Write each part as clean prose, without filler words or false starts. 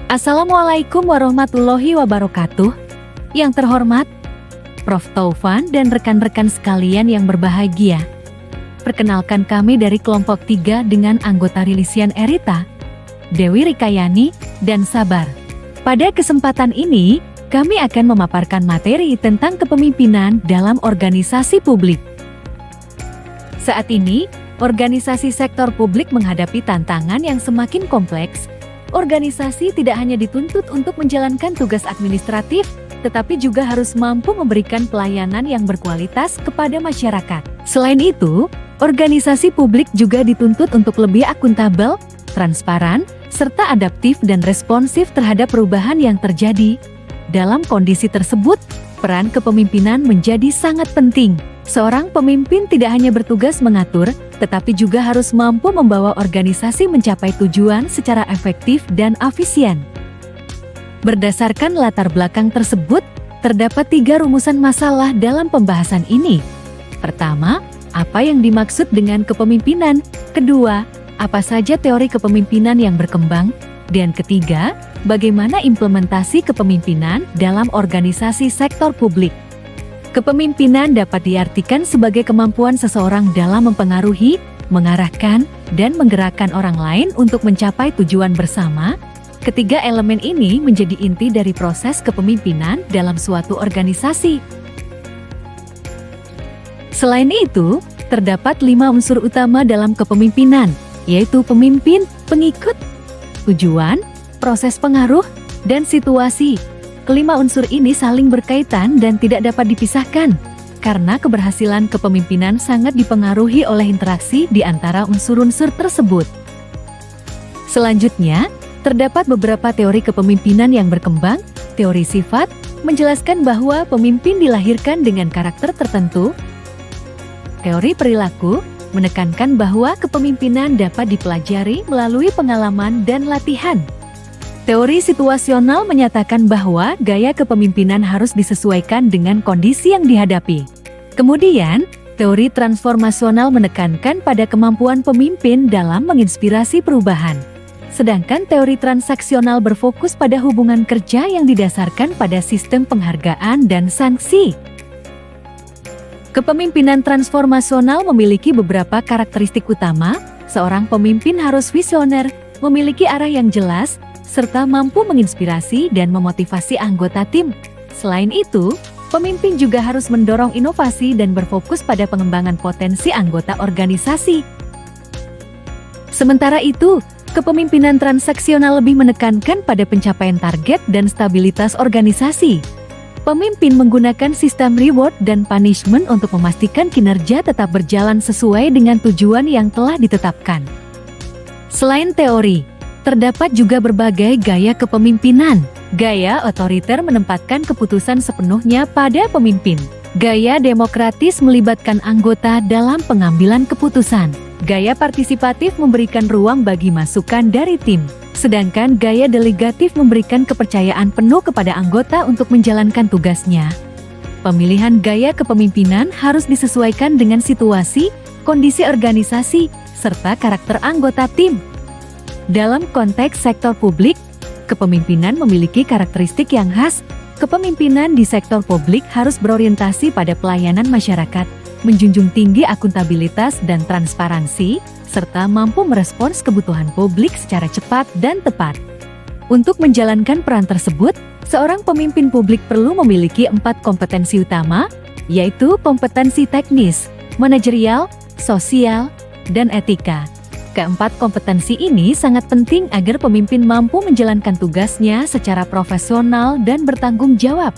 Assalamualaikum warahmatullahi wabarakatuh. Yang terhormat, Prof. Taufan dan rekan-rekan sekalian yang berbahagia. Perkenalkan kami dari kelompok 3 dengan anggota Rilisian Erita, Dewi Rikayani, dan Sabar. Pada kesempatan ini, kami akan memaparkan materi tentang kepemimpinan dalam organisasi publik. Saat ini, organisasi sektor publik menghadapi tantangan yang semakin kompleks. Organisasi tidak hanya dituntut untuk menjalankan tugas administratif, tetapi juga harus mampu memberikan pelayanan yang berkualitas kepada masyarakat. Selain itu, organisasi publik juga dituntut untuk lebih akuntabel, transparan, serta adaptif dan responsif terhadap perubahan yang terjadi. Dalam kondisi tersebut, peran kepemimpinan menjadi sangat penting. Seorang pemimpin tidak hanya bertugas mengatur, tetapi juga harus mampu membawa organisasi mencapai tujuan secara efektif dan efisien. Berdasarkan latar belakang tersebut, terdapat 3 rumusan masalah dalam pembahasan ini. Pertama, apa yang dimaksud dengan kepemimpinan? Kedua, apa saja teori kepemimpinan yang berkembang? Dan ketiga, bagaimana implementasi kepemimpinan dalam organisasi sektor publik? Kepemimpinan dapat diartikan sebagai kemampuan seseorang dalam mempengaruhi, mengarahkan, dan menggerakkan orang lain untuk mencapai tujuan bersama. Ketiga elemen ini menjadi inti dari proses kepemimpinan dalam suatu organisasi. Selain itu, terdapat 5 unsur utama dalam kepemimpinan, yaitu pemimpin, pengikut, tujuan, proses pengaruh, dan situasi. Kelima unsur ini saling berkaitan dan tidak dapat dipisahkan, karena keberhasilan kepemimpinan sangat dipengaruhi oleh interaksi di antara unsur-unsur tersebut. Selanjutnya, terdapat beberapa teori kepemimpinan yang berkembang. Teori sifat menjelaskan bahwa pemimpin dilahirkan dengan karakter tertentu. Teori perilaku menekankan bahwa kepemimpinan dapat dipelajari melalui pengalaman dan latihan. Teori situasional menyatakan bahwa gaya kepemimpinan harus disesuaikan dengan kondisi yang dihadapi. Kemudian, teori transformasional menekankan pada kemampuan pemimpin dalam menginspirasi perubahan. Sedangkan teori transaksional berfokus pada hubungan kerja yang didasarkan pada sistem penghargaan dan sanksi. Kepemimpinan transformasional memiliki beberapa karakteristik utama. Seorang pemimpin harus visioner, memiliki arah yang jelas, serta mampu menginspirasi dan memotivasi anggota tim. Selain itu, pemimpin juga harus mendorong inovasi dan berfokus pada pengembangan potensi anggota organisasi. Sementara itu, kepemimpinan transaksional lebih menekankan pada pencapaian target dan stabilitas organisasi. Pemimpin menggunakan sistem reward dan punishment untuk memastikan kinerja tetap berjalan sesuai dengan tujuan yang telah ditetapkan. Selain teori, terdapat juga berbagai gaya kepemimpinan. Gaya otoriter menempatkan keputusan sepenuhnya pada pemimpin. Gaya demokratis melibatkan anggota dalam pengambilan keputusan. Gaya partisipatif memberikan ruang bagi masukan dari tim. Sedangkan gaya delegatif memberikan kepercayaan penuh kepada anggota untuk menjalankan tugasnya. Pemilihan gaya kepemimpinan harus disesuaikan dengan situasi, kondisi organisasi, serta karakter anggota tim. Dalam konteks sektor publik, kepemimpinan memiliki karakteristik yang khas. Kepemimpinan di sektor publik harus berorientasi pada pelayanan masyarakat, menjunjung tinggi akuntabilitas dan transparansi, serta mampu merespons kebutuhan publik secara cepat dan tepat. Untuk menjalankan peran tersebut, seorang pemimpin publik perlu memiliki 4 kompetensi utama, yaitu kompetensi teknis, manajerial, sosial, dan etika. Keempat kompetensi ini sangat penting agar pemimpin mampu menjalankan tugasnya secara profesional dan bertanggung jawab.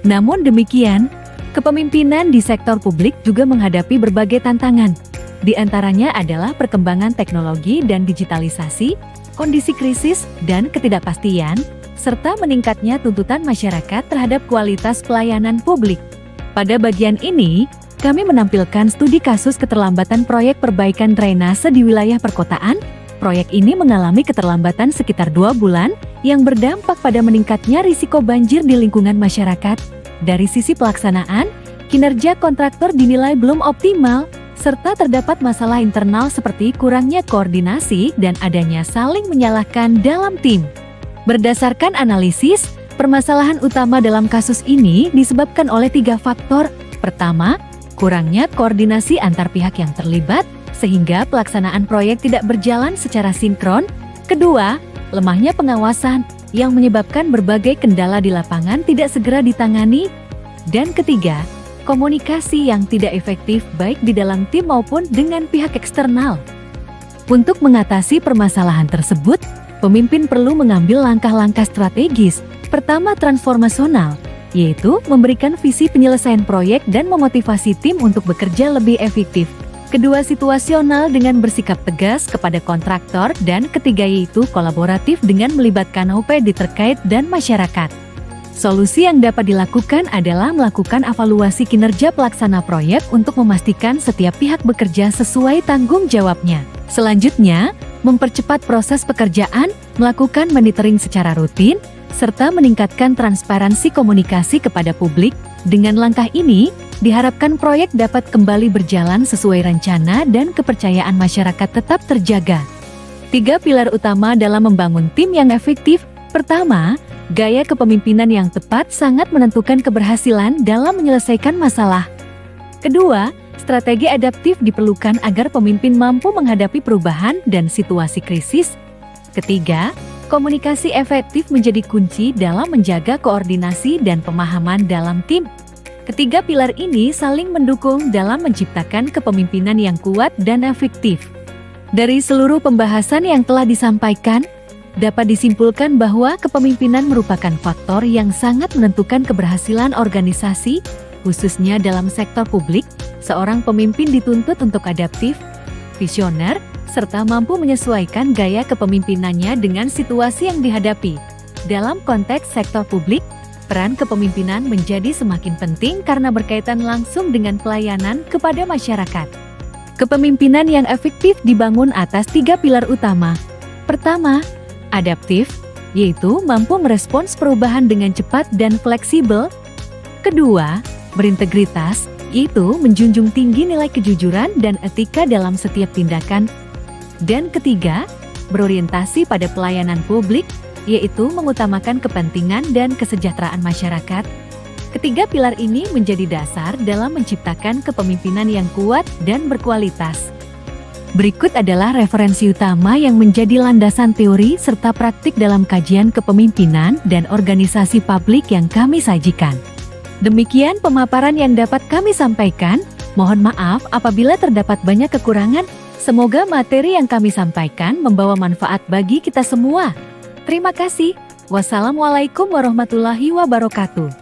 Namun demikian, kepemimpinan di sektor publik juga menghadapi berbagai tantangan. Di antaranya adalah perkembangan teknologi dan digitalisasi, kondisi krisis dan ketidakpastian, serta meningkatnya tuntutan masyarakat terhadap kualitas pelayanan publik. Pada bagian ini, kami menampilkan studi kasus keterlambatan proyek perbaikan drainase di wilayah perkotaan. Proyek ini mengalami keterlambatan sekitar 2 bulan yang berdampak pada meningkatnya risiko banjir di lingkungan masyarakat. Dari sisi pelaksanaan, kinerja kontraktor dinilai belum optimal, serta terdapat masalah internal seperti kurangnya koordinasi dan adanya saling menyalahkan dalam tim. Berdasarkan analisis, permasalahan utama dalam kasus ini disebabkan oleh 3 faktor. Pertama, kurangnya koordinasi antar pihak yang terlibat, sehingga pelaksanaan proyek tidak berjalan secara sinkron. Kedua, lemahnya pengawasan yang menyebabkan berbagai kendala di lapangan tidak segera ditangani. Dan ketiga, komunikasi yang tidak efektif baik di dalam tim maupun dengan pihak eksternal. Untuk mengatasi permasalahan tersebut, pemimpin perlu mengambil langkah-langkah strategis. Pertama, transformasional, yaitu memberikan visi penyelesaian proyek dan memotivasi tim untuk bekerja lebih efektif. Kedua, situasional dengan bersikap tegas kepada kontraktor, dan ketiga yaitu kolaboratif dengan melibatkan OPD terkait dan masyarakat. Solusi yang dapat dilakukan adalah melakukan evaluasi kinerja pelaksana proyek untuk memastikan setiap pihak bekerja sesuai tanggung jawabnya. Selanjutnya, mempercepat proses pekerjaan, melakukan monitoring secara rutin, serta meningkatkan transparansi komunikasi kepada publik. Dengan langkah ini, diharapkan proyek dapat kembali berjalan sesuai rencana dan kepercayaan masyarakat tetap terjaga. 3 pilar utama dalam membangun tim yang efektif. Pertama, gaya kepemimpinan yang tepat sangat menentukan keberhasilan dalam menyelesaikan masalah. Kedua, strategi adaptif diperlukan agar pemimpin mampu menghadapi perubahan dan situasi krisis. Ketiga, komunikasi efektif menjadi kunci dalam menjaga koordinasi dan pemahaman dalam tim. Ketiga pilar ini saling mendukung dalam menciptakan kepemimpinan yang kuat dan efektif. Dari seluruh pembahasan yang telah disampaikan, dapat disimpulkan bahwa kepemimpinan merupakan faktor yang sangat menentukan keberhasilan organisasi, khususnya dalam sektor publik. Seorang pemimpin dituntut untuk adaptif, visioner, serta mampu menyesuaikan gaya kepemimpinannya dengan situasi yang dihadapi. Dalam konteks sektor publik, peran kepemimpinan menjadi semakin penting karena berkaitan langsung dengan pelayanan kepada masyarakat. Kepemimpinan yang efektif dibangun atas 3 pilar utama. Pertama, adaptif, yaitu mampu merespons perubahan dengan cepat dan fleksibel. Kedua, berintegritas, yaitu menjunjung tinggi nilai kejujuran dan etika dalam setiap tindakan. Dan ketiga, berorientasi pada pelayanan publik, yaitu mengutamakan kepentingan dan kesejahteraan masyarakat. Ketiga pilar ini menjadi dasar dalam menciptakan kepemimpinan yang kuat dan berkualitas. Berikut adalah referensi utama yang menjadi landasan teori serta praktik dalam kajian kepemimpinan dan organisasi publik yang kami sajikan. Demikian pemaparan yang dapat kami sampaikan. Mohon maaf apabila terdapat banyak kekurangan. Semoga materi yang kami sampaikan membawa manfaat bagi kita semua. Terima kasih. Wassalamualaikum warahmatullahi wabarakatuh.